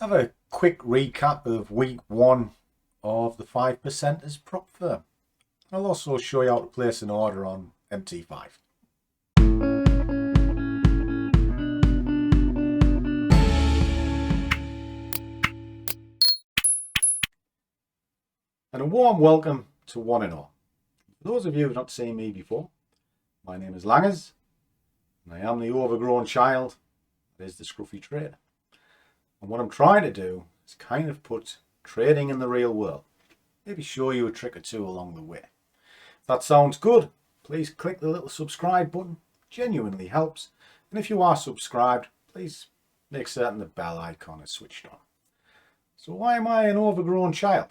Let's have a quick recap of week 1 of the 5%ers prop firm. I'll also show you how to place an order on MT5. And a warm welcome to one and all. For those of you who have not seen me before, my name is Langers, and I am the overgrown child that is the Scruffy Trader. And what I'm trying to do is kind of put trading in the real world. Maybe show you a trick or two along the way. If that sounds good, please click the little subscribe button. It genuinely helps. And if you are subscribed, please make certain the bell icon is switched on. So why am I an overgrown child?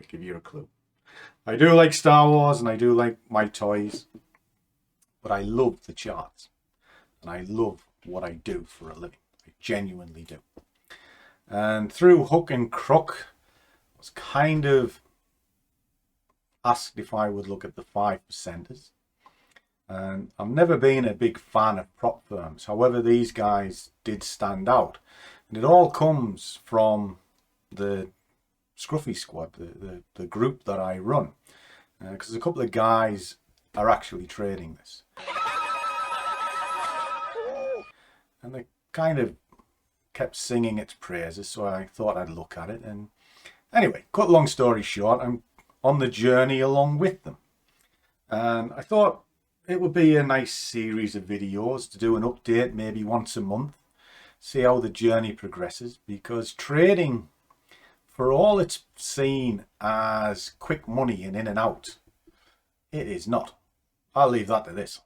I'll give you a clue. I do like Star Wars and I do like my toys, but I love the charts and I love what I do for a living. I genuinely do. And through hook and crook, I was kind of asked if I would look at the 5%ers. And I've never been a big fan of prop firms. However, these guys did stand out. And it all comes from the Scruffy Squad, the group that I run. Because a couple of guys are actually trading this. And they kind of kept singing its praises, so I thought I'd look at it. And anyway, cut long story short, I'm on the journey along with them. And I thought it would be a nice series of videos to do an update maybe once a month, see how the journey progresses, because trading, for all it's seen as quick money and in and out, it is not. I'll leave that to this.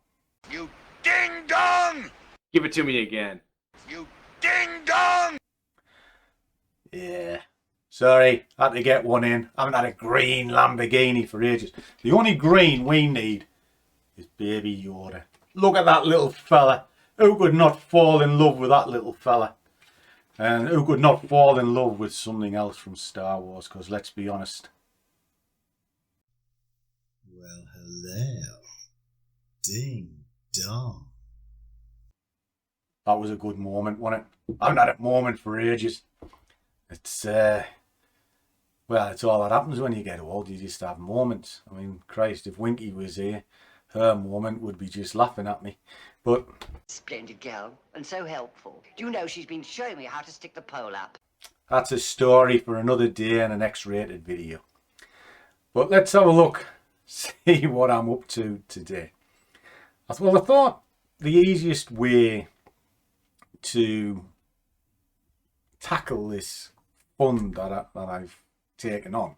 You ding dong! Give it to me again. You ding dong! Yeah, sorry, had to get one in. I haven't had a green Lamborghini for ages. The only green we need is Baby Yoda. Look at that little fella. Who could not fall in love with that little fella? And who could not fall in love with something else from Star Wars? Because let's be honest. Well, hello. Ding dong. That was a good moment, wasn't it? I haven't had a moment for ages. It's, well, it's all that happens when you get old. You just have moments. I mean, Christ, if Winky was here, her moment would be just laughing at me. But splendid girl, and so helpful. Do you know she's been showing me how to stick the pole up? that's a story for another day and an X-rated video. But let's have a look, see what I'm up to today. Well, I thought the easiest way to tackle this fund that I've taken on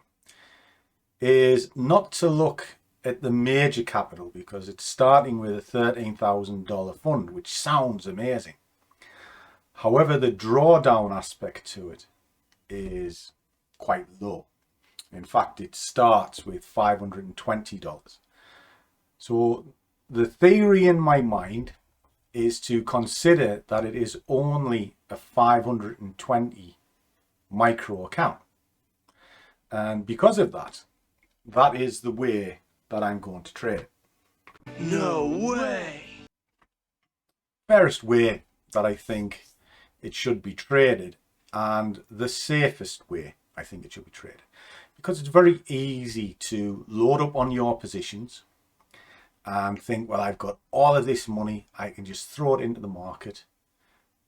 is not to look at the major capital, because it's starting with a $13,000 fund, which sounds amazing. However, the drawdown aspect to it is quite low. In fact, it starts with $520. So the theory in my mind is to consider that it is only a 520 micro account. And because of that, that is the way that I'm going to trade. No way! Fairest way that I think it should be traded, and the safest way I think it should be traded. Because it's very easy to load up on your positions and think, well, I've got all of this money, I can just throw it into the market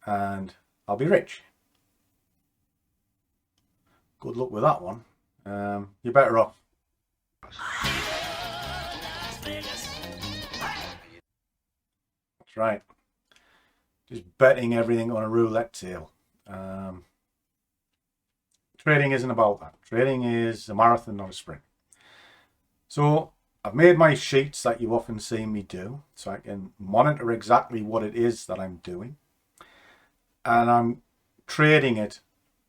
and I'll be rich. Good luck with that one. You're better off. That's right. Just betting everything on a roulette table. Trading isn't about that. Trading is a marathon, not a sprint. So I've made my sheets that you often see me do, so I can monitor exactly what it is that I'm doing. And I'm trading it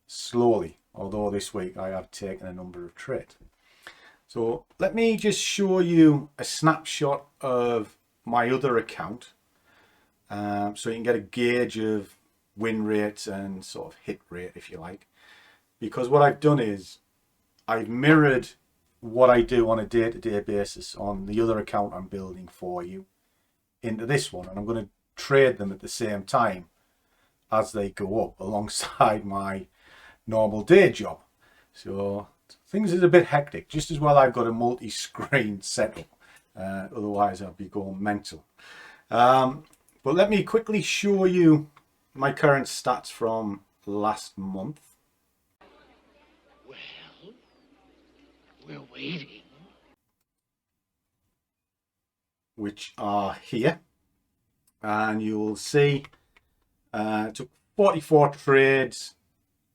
slowly, although this week I have taken a number of trades. So let me just show you a snapshot of my other account, so you can get a gauge of win rate and sort of hit rate, if you like. Because what I've done is I've mirrored what I do on a day-to-day basis on the other account I'm building for you into this one, and I'm going to trade them at the same time as they go up alongside my normal day job. So things is a bit hectic. Just as well I've got a multi-screen setup. Otherwise I'd be going mental. But let me quickly show you my current stats from last month. Well, we're waiting. Which are here. And you will see took 44 trades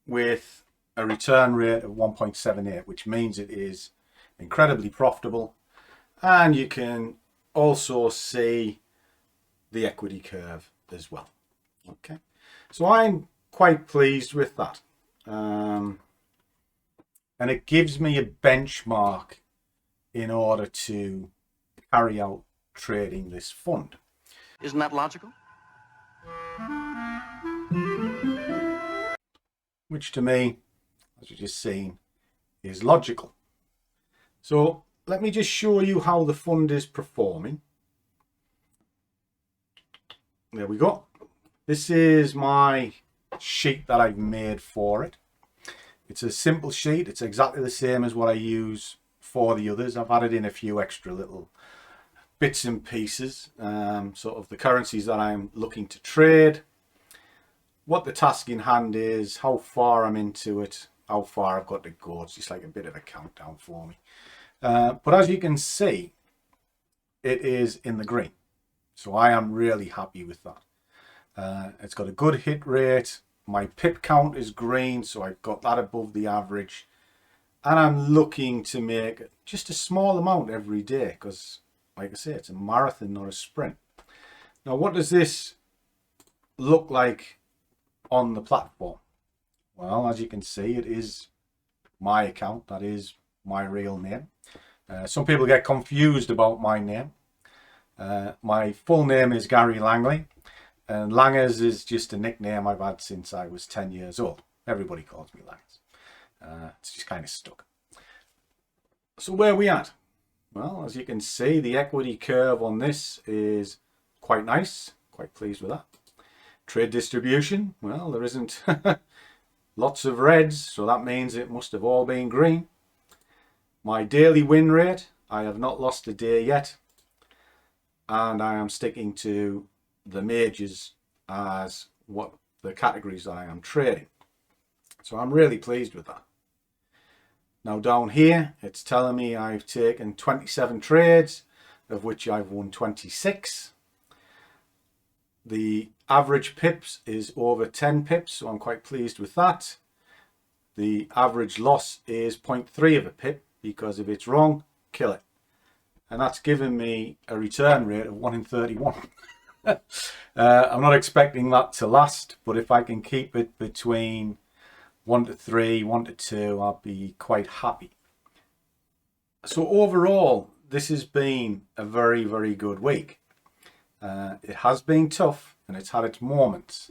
with a return rate of 1.78, which means it is incredibly profitable. And you can also see the equity curve as well. Okay, so I'm quite pleased with that. And it gives me a benchmark in order to carry out trading this fund. Isn't that logical? Which to me, as you've just seen, is logical. So let me just show you how the fund is performing. There we go. This is my sheet that I've made for it. It's a simple sheet. It's exactly the same as what I use for the others. I've added in a few extra little bits and pieces, sort of the currencies that I'm looking to trade, what the task in hand is, how far I'm into it, how far I've got to go. It's just like a bit of a countdown for me. But as you can see, it is in the green. So I am really happy with that. It's got a good hit rate. My pip count is green, so I've got that above the average. And I'm looking to make just a small amount every day because, like I say, it's a marathon, not a sprint. Now, what does this look like on the platform? Well, as you can see, it is my account. That is my real name. Some people get confused about my name. My full name is Gary Langley, and Langers is just a nickname I've had since I was 10 years old. Everybody calls me Langers. It's just kind of stuck. So where are we at? Well, as you can see, the equity curve on this is quite nice. Quite pleased with that. Trade distribution, well, there isn't lots of reds, so that means it must have all been green. My daily win rate, I have not lost a day yet. And I am sticking to the majors as what the categories I am trading. So I'm really pleased with that. Now down here, it's telling me I've taken 27 trades, of which I've won 26. The average pips is over 10 pips, so I'm quite pleased with that. The average loss is 0.3 of a pip, because if it's wrong, kill it. And that's given me a return rate of 1 in 31. I'm not expecting that to last, but if I can keep it between 1 to 3, 1 to 2, I'll be quite happy. So overall, this has been a very, very good week. It has been tough and it's had its moments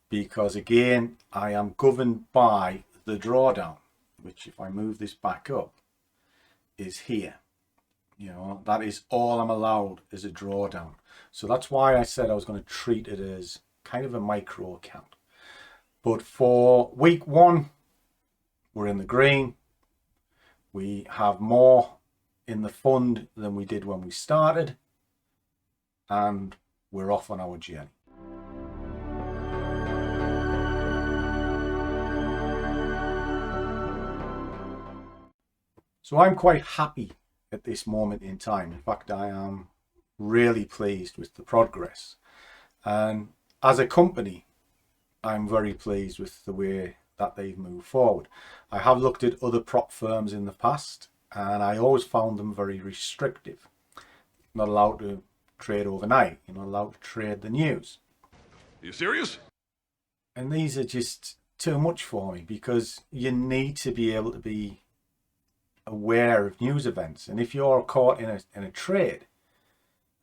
because, again, I am governed by the drawdown, which, if I move this back up, is here. You know, that is all I'm allowed is a drawdown. So that's why I said I was going to treat it as kind of a micro account. But for week 1, we're in the green. We have more in the fund than we did when we started. And we're off on our journey. So I'm quite happy at this moment in time. In fact, I am really pleased with the progress. And as a company, I'm very pleased with the way that they've moved forward. I have looked at other prop firms in the past, and I always found them very restrictive. Not allowed to trade overnight. You're not allowed to trade the news. Are you serious? And these are just too much for me because you need to be able to be aware of news events. And if you're caught in a trade,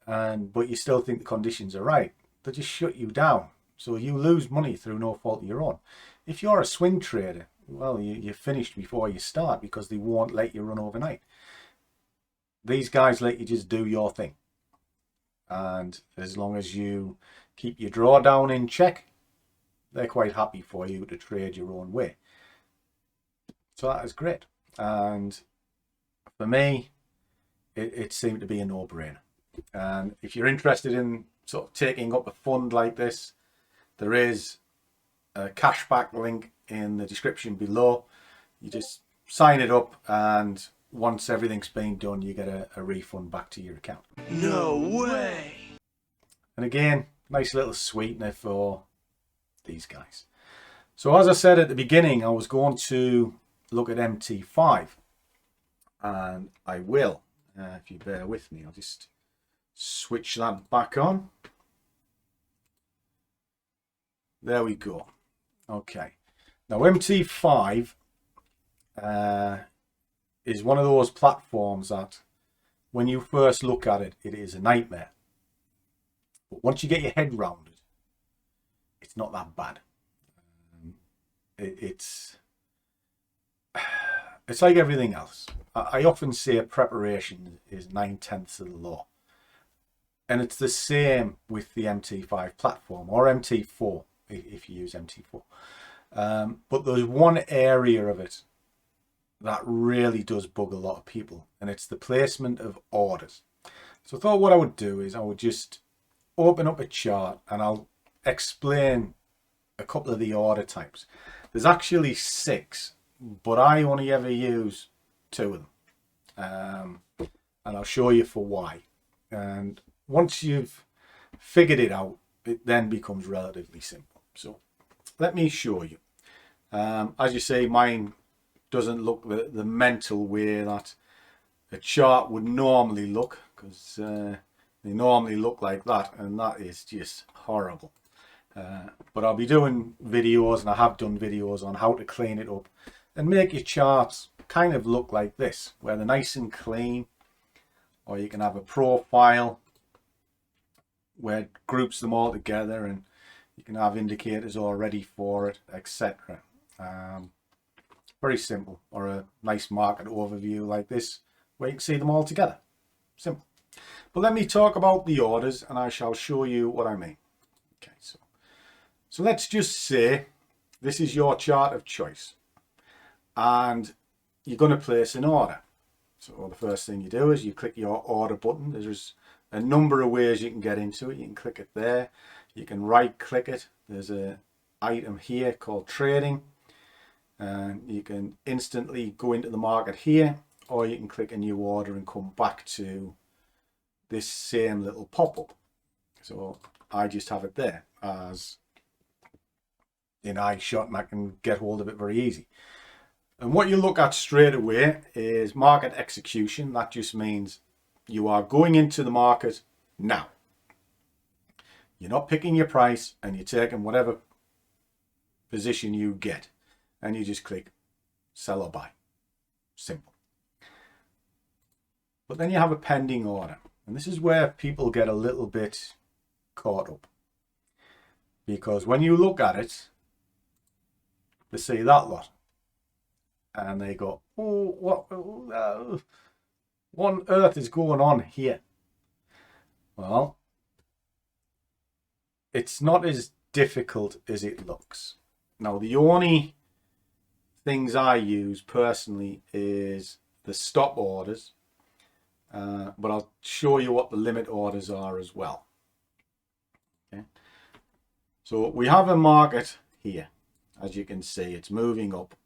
but you still think the conditions are right, they just shut you down. So you lose money through no fault of your own. If you're a swing trader, well, you're finished before you start because they won't let you run overnight. These guys let you just do your thing. And as long as you keep your drawdown in check, they're quite happy for you to trade your own way. So that is great. And for me, it seemed to be a no-brainer. And if you're interested in sort of taking up a fund like this, there is a cashback link in the description below. You just sign it up, and once everything's been done, you get a refund back to your account. No way! And again, nice little sweetener for these guys. So as I said at the beginning, I was going to look at MT5, and I will, if you bear with me. I'll just switch that back on. There we go. Okay, now MT5 is one of those platforms that when you first look at it, it is a nightmare. But once you get your head round it, it's not that bad. It's like everything else. I often say preparation is 9/10 of the law. And it's the same with the MT5 platform, or MT4 if you use MT4. But there's one area of it that really does bug a lot of people, and it's the placement of orders. So I thought what I would do is I would just open up a chart and I'll explain a couple of the order types. There's actually 6, but I only ever use 2 of them, and I'll show you for why. And once you've figured it out, it then becomes relatively simple. So let me show you. As you say, mine doesn't look the mental way that a chart would normally look, because they normally look like that, and that is just horrible. But I'll be doing videos, and I have done videos on how to clean it up and make your charts kind of look like this, where they're nice and clean. Or you can have a profile where it groups them all together, and you can have indicators already for it, etc. Very simple. Or a nice market overview like this, where you can see them all together. Simple. But let me talk about the orders, and I shall show you what I mean. Okay, so let's just say this is your chart of choice, and you're going to place an order. So the first thing you do is you click your order button. There's a number of ways you can get into it. You can click it there. You can right click it. There's an item here called trading, and you can instantly go into the market here, or you can click a new order and come back to this same little pop-up. So I just have it there as in iShot, and I can get hold of it very easy. And what you look at straight away is market execution. That just means you are going into the market now. You're not picking your price, and you're taking whatever position you get, and you just click sell or buy. Simple. But then you have a pending order, and this is where people get a little bit caught up, because when you look at it, they see that lot, and they go, oh, what on earth is going on here? Well, it's not as difficult as it looks. Now, the only things I use personally is the stop orders, but I'll show you what the limit orders are as well. Okay, so we have a market here. As you can see, it's moving up,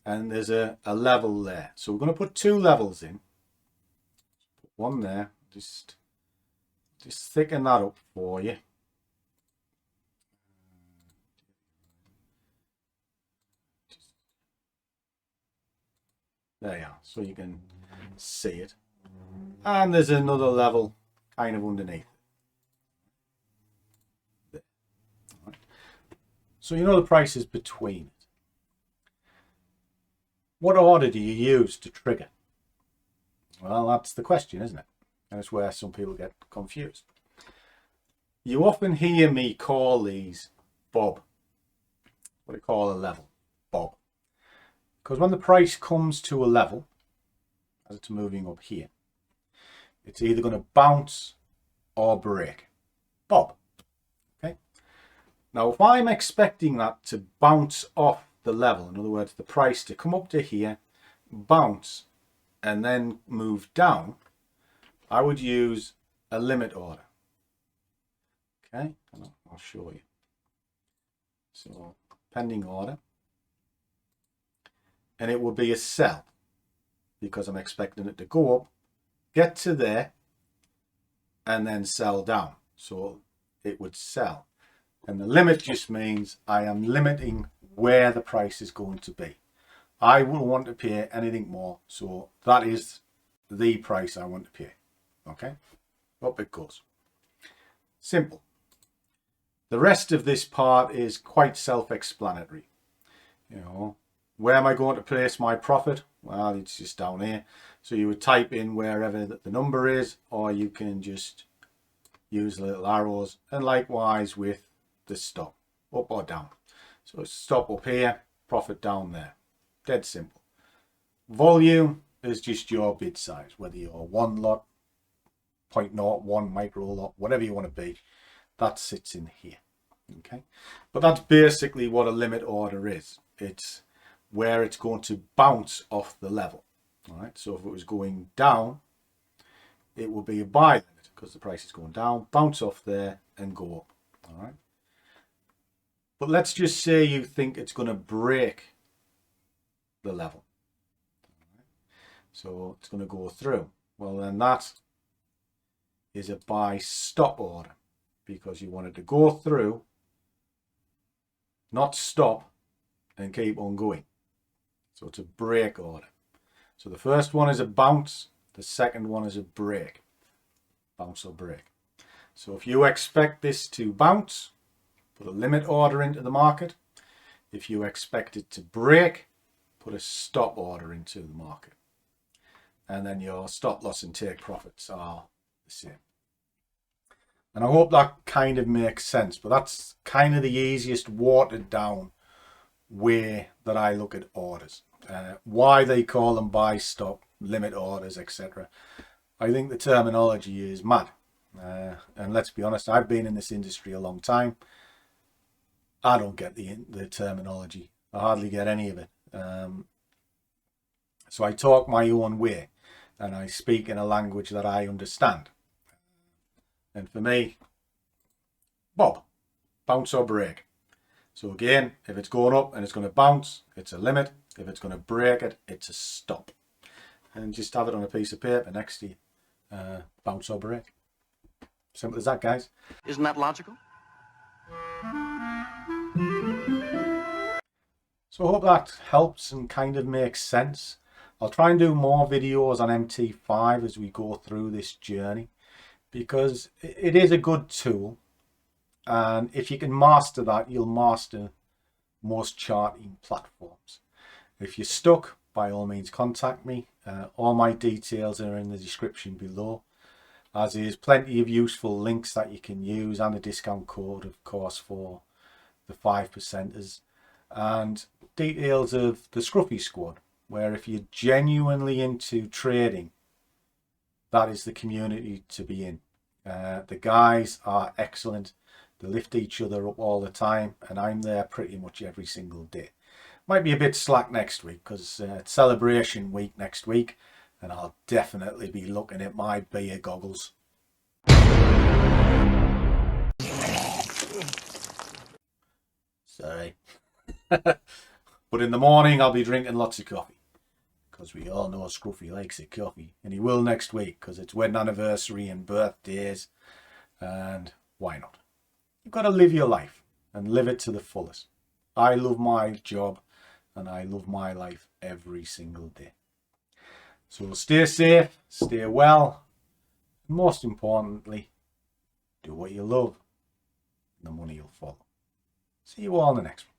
and there's a level there. So we're going to put 2 levels in. Put one there. Just thicken that up for you. There you are, so you can see it. And there's another level kind of underneath. There. Right. So you know the price is between it. What order do you use to trigger? Well, that's the question, isn't it? And it's where some people get confused. You often hear me call these bob. What I call a level, bob. Because when the price comes to a level, as it's moving up here, it's either going to bounce or break. Bob. Okay. Now, if I'm expecting that to bounce off the level, in other words, the price to come up to here, bounce, and then move down, I would use a limit order. Okay, I'll show you. So, pending order. And it will be a sell because I'm expecting it to go up, get to there, and then sell down. So it would sell. And the limit just means I am limiting where the price is going to be. I wouldn't want to pay anything more. So that is the price I want to pay. Okay, up it goes. Simple. The rest of this part is quite self-explanatory. You know, where am I going to place my profit? Well, it's just down here. So you would type in wherever the number is, or you can just use little arrows, and likewise with the stop, up or down. So stop up here, profit down there. Dead simple. Volume is just your bid size, whether you're one lot, 0.01 micro lot, whatever you want to be, that sits in here. Okay, but that's basically what a limit order is. It's where it's going to bounce off the level. All right, so if it was going down, it will be a buy limit because the price is going down, bounce off there and go up. All right, but let's just say you think it's going to break the level. All right. So it's going to go through. Well, then that is a buy stop order because you want it to go through, not stop, and keep on going. So it's a break order. So the first one is a bounce, the second one is a break. Bounce or break. So if you expect this to bounce, put a limit order into the market. If you expect it to break, put a stop order into the market. And then your stop loss and take profits are the same. And I hope that kind of makes sense, but that's kind of the easiest watered down way that I look at orders. Why they call them buy, stop, limit orders, etc. I think the terminology is mad. And let's be honest, I've been in this industry a long time. I don't get the terminology. I hardly get any of it. So I talk my own way and I speak in a language that I understand. And for me, Bob, bounce or break. So again, if it's going up and it's going to bounce, it's a limit. If it's going to break it, it's a stop. And just have it on a piece of paper next to you. Bounce or break. Simple as that, guys. Isn't that logical? So I hope that helps and kind of makes sense. I'll try and do more videos on MT5 as we go through this journey, because it is a good tool. And if you can master that, you'll master most charting platforms. If you're stuck, by all means contact me. All my details are in the description below, as is plenty of useful links that you can use and a discount code, of course, for the 5%ers, and details of the Scruffy Squad, where if you're genuinely into trading, that is the community to be in. The guys are excellent. They lift each other up all the time, and I'm there pretty much every single day. Might be a bit slack next week because it's celebration week next week, and I'll definitely be looking at my beer goggles. Sorry. But in the morning I'll be drinking lots of coffee, because we all know Scruffy likes a coffee, and he will next week because it's wedding anniversary and birthdays, and why not? You've got to live your life and live it to the fullest. I love my job and I love my life every single day. So stay safe, stay well, and most importantly, do what you love and the money will follow. See you all in the next one.